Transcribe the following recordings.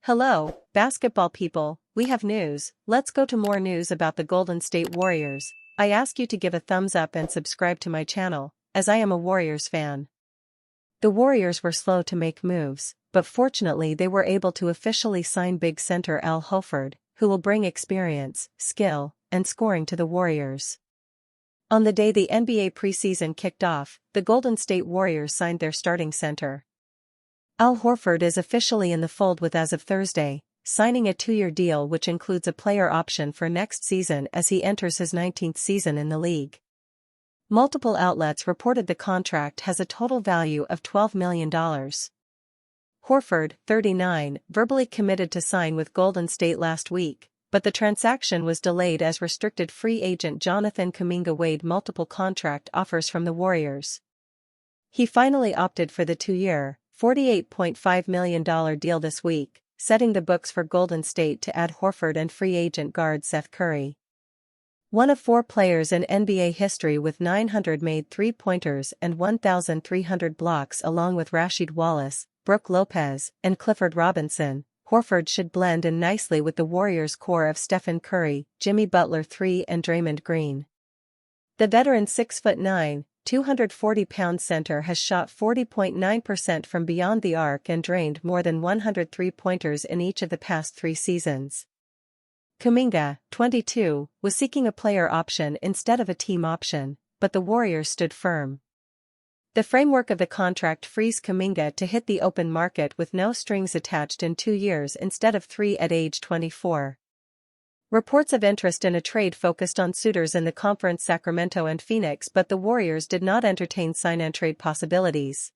Hello, basketball people, we have news. Let's go to more news about the Golden State Warriors. I ask you to give a thumbs up and subscribe to my channel, as I am a Warriors fan. The Warriors were slow to make moves, but fortunately they were able to officially sign big center Al Horford, who will bring experience, skill, and scoring to the Warriors. On the day the NBA preseason kicked off, the Golden State Warriors signed their starting center. Al Horford is officially in the fold as of Thursday, signing a 2-year deal which includes a player option for next season as he enters his 19th season in the league. Multiple outlets reported the contract has a total value of $12 million. Horford, 39, verbally committed to sign with Golden State last week, but the transaction was delayed as restricted free agent Jonathan Kuminga weighed multiple contract offers from the Warriors. He finally opted for the 2-year, $48.5 million deal this week, setting the books for Golden State to add Horford and free agent guard Seth Curry. One of 4 players in NBA history with 900 made three-pointers and 1,300 blocks along with Rasheed Wallace, Brook Lopez, and Clifford Robinson, Horford should blend in nicely with the Warriors' core of Stephen Curry, Jimmy Butler III and Draymond Green. The veteran 6'9", 240-pound center has shot 40.9% from beyond the arc and drained more than 100 three-pointers in each of the past 3 seasons. Kuminga, 22, was seeking a player option instead of a team option, but the Warriors stood firm. The framework of the contract frees Kuminga to hit the open market with no strings attached in 2 years instead of 3 at age 24. Reports of interest in a trade focused on suitors in the conference Sacramento and Phoenix, but the Warriors did not entertain sign-and-trade possibilities.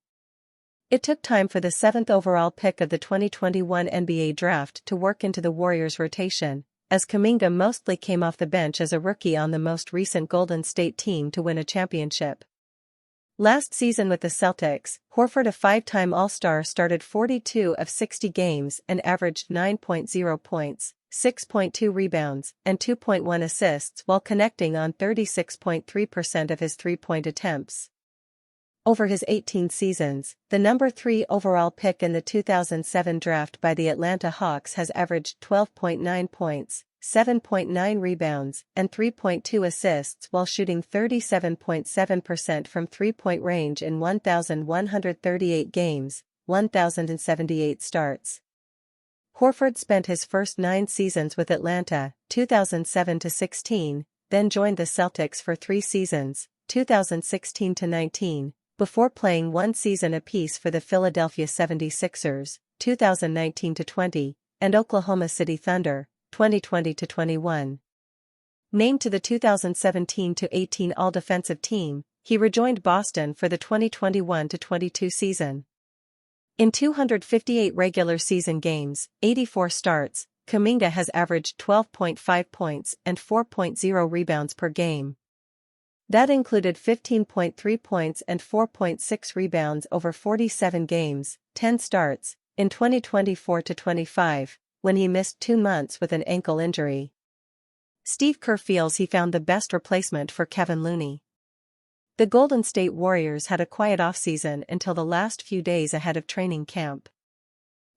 It took time for the 7th overall pick of the 2021 NBA draft to work into the Warriors' rotation, as Kuminga mostly came off the bench as a rookie on the most recent Golden State team to win a championship. Last season with the Celtics, Horford, a 5-time All-Star, started 42 of 60 games and averaged 9.0 points, 6.2 rebounds, and 2.1 assists while connecting on 36.3% of his three-point attempts. Over his 18 seasons, the number 3 overall pick in the 2007 draft by the Atlanta Hawks has averaged 12.9 points, 7.9 rebounds, and 3.2 assists while shooting 37.7% from three-point range in 1,138 games, 1,078 starts. Horford spent his first 9 seasons with Atlanta, 2007-16, then joined the Celtics for 3 seasons, 2016-19, before playing 1 season apiece for the Philadelphia 76ers, 2019-20, and Oklahoma City Thunder, 2020-21. Named to the 2017-18 All-Defensive Team, he rejoined Boston for the 2021-22 season. In 258 regular season games, 84 starts, Kuminga has averaged 12.5 points and 4.0 rebounds per game. That included 15.3 points and 4.6 rebounds over 47 games, 10 starts, in 2024-25, when he missed 2 months with an ankle injury. Steve Kerr feels he found the best replacement for Kevin Looney. The Golden State Warriors had a quiet offseason until the last few days ahead of training camp.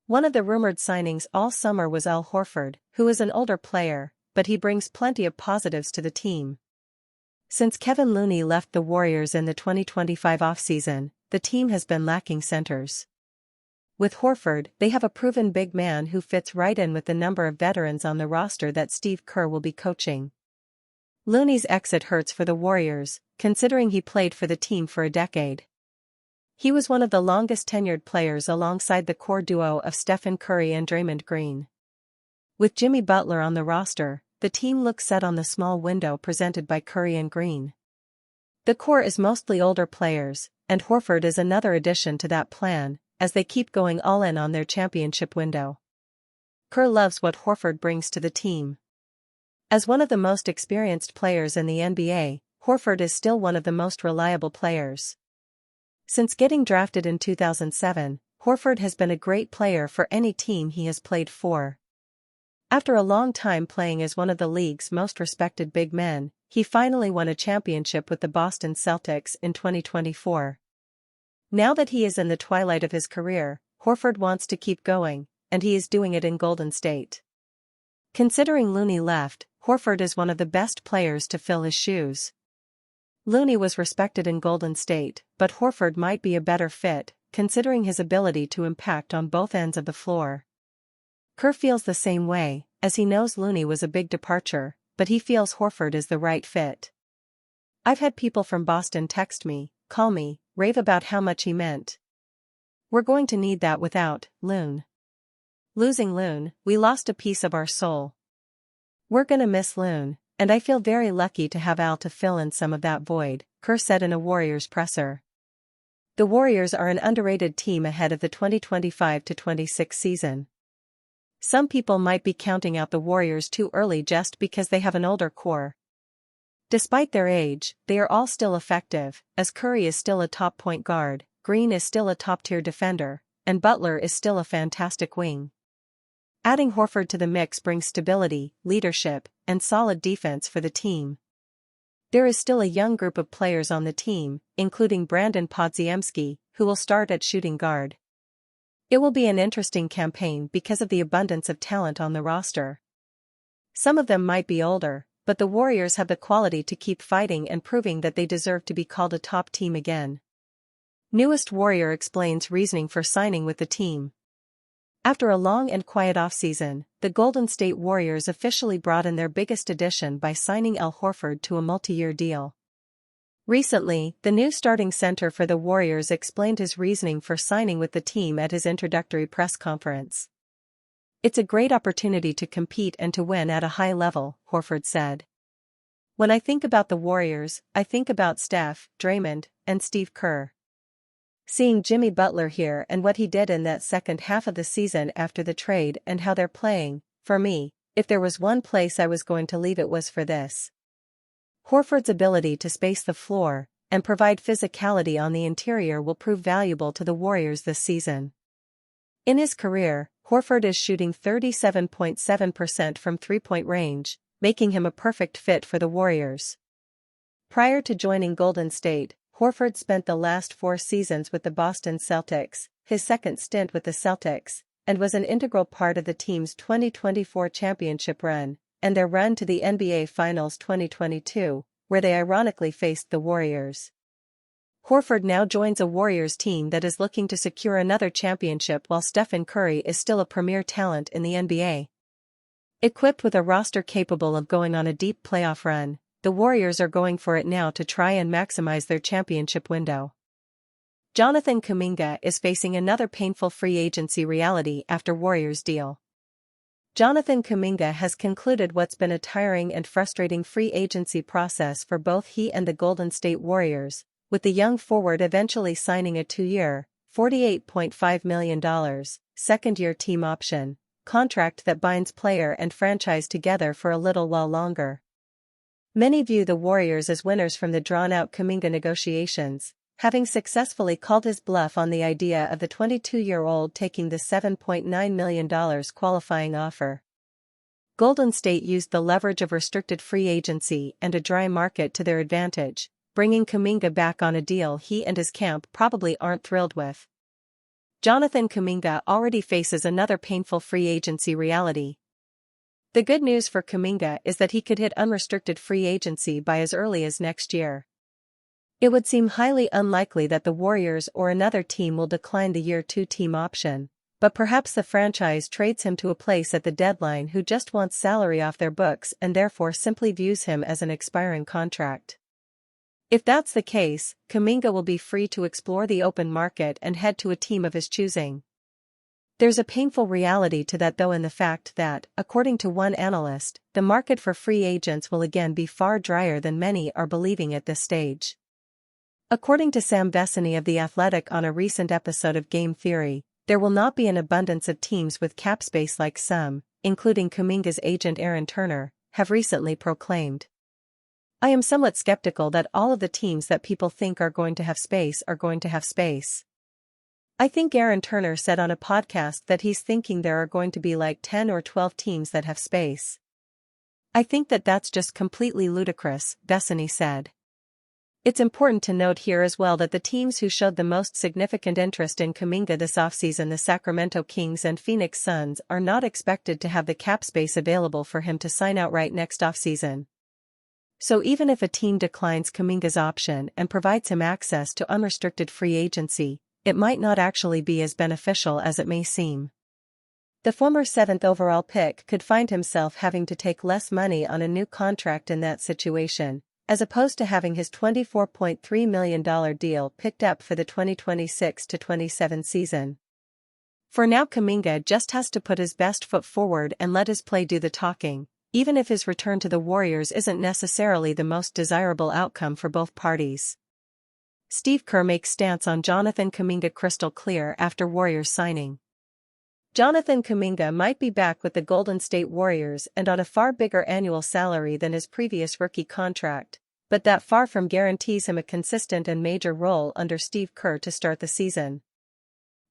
One of the rumored signings all summer was Al Horford, who is an older player, but he brings plenty of positives to the team. Since Kevin Looney left the Warriors in the 2025 offseason, the team has been lacking centers. With Horford, they have a proven big man who fits right in with the number of veterans on the roster that Steve Kerr will be coaching. Looney's exit hurts for the Warriors, considering he played for the team for a decade. He was one of the longest-tenured players alongside the core duo of Stephen Curry and Draymond Green. With Jimmy Butler on the roster, the team looks set on the small window presented by Curry and Green. The core is mostly older players, and Horford is another addition to that plan, as they keep going all in on their championship window. Kerr loves what Horford brings to the team. As one of the most experienced players in the NBA, Horford is still one of the most reliable players. Since getting drafted in 2007, Horford has been a great player for any team he has played for. After a long time playing as one of the league's most respected big men, he finally won a championship with the Boston Celtics in 2024. Now that he is in the twilight of his career, Horford wants to keep going, and he is doing it in Golden State. Considering Looney left, Horford is one of the best players to fill his shoes. Looney was respected in Golden State, but Horford might be a better fit, considering his ability to impact on both ends of the floor. Kerr feels the same way, as he knows Looney was a big departure, but he feels Horford is the right fit. I've had people from Boston text me, call me, rave about how much he meant. We're going to need that without Loon. Losing Loon, we lost a piece of our soul. We're gonna miss Loon, and I feel very lucky to have Al to fill in some of that void, Kerr said in a Warriors presser. The Warriors are an underrated team ahead of the 2025-26 season. Some people might be counting out the Warriors too early just because they have an older core. Despite their age, they are all still effective, as Curry is still a top point guard, Green is still a top-tier defender, and Butler is still a fantastic wing. Adding Horford to the mix brings stability, leadership, and solid defense for the team. There is still a young group of players on the team, including Brandon Podziemski, who will start at shooting guard. It will be an interesting campaign because of the abundance of talent on the roster. Some of them might be older, but the Warriors have the quality to keep fighting and proving that they deserve to be called a top team again. Newest Warrior explains reasoning for signing with the team. After a long and quiet offseason, the Golden State Warriors officially brought in their biggest addition by signing Al Horford to a multi-year deal. Recently, the new starting center for the Warriors explained his reasoning for signing with the team at his introductory press conference. "It's a great opportunity to compete and to win at a high level," Horford said. "When I think about the Warriors, I think about Steph, Draymond, and Steve Kerr. Seeing Jimmy Butler here and what he did in that second half of the season after the trade and how they're playing, for me, if there was one place I was going to leave it was for this." Horford's ability to space the floor and provide physicality on the interior will prove valuable to the Warriors this season. In his career, Horford is shooting 37.7% from three-point range, making him a perfect fit for the Warriors. Prior to joining Golden State, Horford spent the last 4 seasons with the Boston Celtics, his second stint with the Celtics, and was an integral part of the team's 2024 championship run, and their run to the NBA Finals 2022, where they ironically faced the Warriors. Horford now joins a Warriors team that is looking to secure another championship while Stephen Curry is still a premier talent in the NBA. Equipped with a roster capable of going on a deep playoff run, the Warriors are going for it now to try and maximize their championship window. Jonathan Kuminga is facing another painful free agency reality after Warriors deal. Jonathan Kuminga has concluded what's been a tiring and frustrating free agency process for both he and the Golden State Warriors, with the young forward eventually signing a 2-year, $48.5 million, second-year team option contract that binds player and franchise together for a little while longer. Many view the Warriors as winners from the drawn-out Kuminga negotiations, having successfully called his bluff on the idea of the 22-year-old taking the $7.9 million qualifying offer. Golden State used the leverage of restricted free agency and a dry market to their advantage, bringing Kuminga back on a deal he and his camp probably aren't thrilled with. Jonathan Kuminga already faces another painful free agency reality. The good news for Kuminga is that he could hit unrestricted free agency by as early as next year. It would seem highly unlikely that the Warriors or another team will decline the Year 2 team option, but perhaps the franchise trades him to a place at the deadline who just wants salary off their books and therefore simply views him as an expiring contract. If that's the case, Kuminga will be free to explore the open market and head to a team of his choosing. There's a painful reality to that though in the fact that, according to one analyst, the market for free agents will again be far drier than many are believing at this stage. According to Sam Vecenie of The Athletic on a recent episode of Game Theory, there will not be an abundance of teams with cap space like some, including Kuminga's agent Aaron Turner, have recently proclaimed. I am somewhat skeptical that all of the teams that people think are going to have space are going to have space. I think Aaron Turner said on a podcast that he's thinking there are going to be like 10 or 12 teams that have space. I think that that's just completely ludicrous, Vecenie said. It's important to note here as well that the teams who showed the most significant interest in Kuminga this offseason, the Sacramento Kings and Phoenix Suns, are not expected to have the cap space available for him to sign outright next offseason. So even if a team declines Kuminga's option and provides him access to unrestricted free agency, it might not actually be as beneficial as it may seem. The former 7th overall pick could find himself having to take less money on a new contract in that situation, as opposed to having his $24.3 million deal picked up for the 2026-27 season. For now, Kuminga just has to put his best foot forward and let his play do the talking, even if his return to the Warriors isn't necessarily the most desirable outcome for both parties. Steve Kerr makes stance on Jonathan Kuminga crystal clear after Warriors signing. Jonathan Kuminga might be back with the Golden State Warriors and on a far bigger annual salary than his previous rookie contract, but that far from guarantees him a consistent and major role under Steve Kerr to start the season.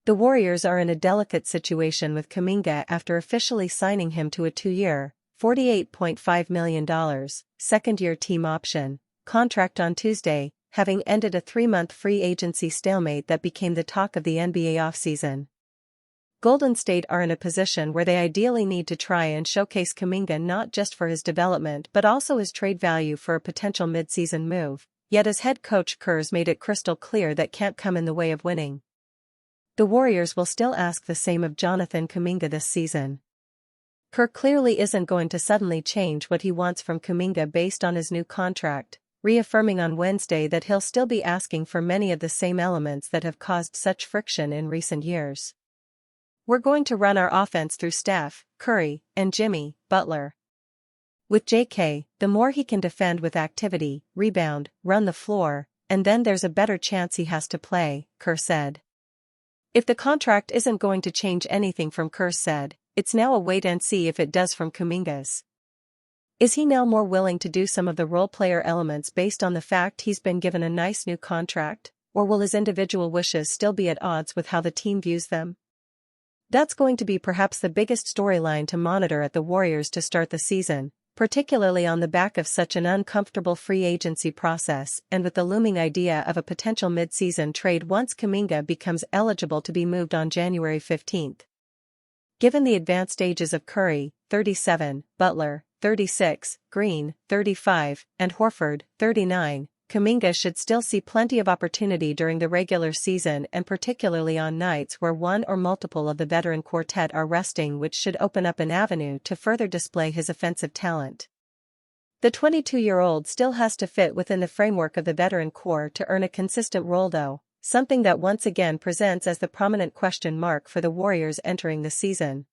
The Warriors are in a delicate situation with Kuminga after officially signing him to a 2-year, $48.5 million, second-year team option contract on Tuesday, having ended a 3-month free agency stalemate that became the talk of the NBA offseason. Golden State are in a position where they ideally need to try and showcase Kuminga not just for his development but also his trade value for a potential mid-season move, yet as head coach Kerr's made it crystal clear that can't come in the way of winning. The Warriors will still ask the same of Jonathan Kuminga this season. Kerr clearly isn't going to suddenly change what he wants from Kuminga based on his new contract, reaffirming on Wednesday that he'll still be asking for many of the same elements that have caused such friction in recent years. "We're going to run our offense through Steph, Curry, and Jimmy Butler. With JK, the more he can defend with activity, rebound, run the floor, and then there's a better chance he has to play," Kerr said. If the contract isn't going to change anything from Kerr's said, it's now a wait and see if it does from Kuminga's. Is he now more willing to do some of the role player elements based on the fact he's been given a nice new contract, or will his individual wishes still be at odds with how the team views them? That's going to be perhaps the biggest storyline to monitor at the Warriors to start the season, particularly on the back of such an uncomfortable free agency process and with the looming idea of a potential mid-season trade once Kuminga becomes eligible to be moved on January 15. Given the advanced ages of Curry, 37, Butler, 36, Green, 35, and Horford, 39, Kuminga should still see plenty of opportunity during the regular season and particularly on nights where one or multiple of the veteran quartet are resting, which should open up an avenue to further display his offensive talent. The 22-year-old still has to fit within the framework of the veteran core to earn a consistent role though, something that once again presents as the prominent question mark for the Warriors entering the season.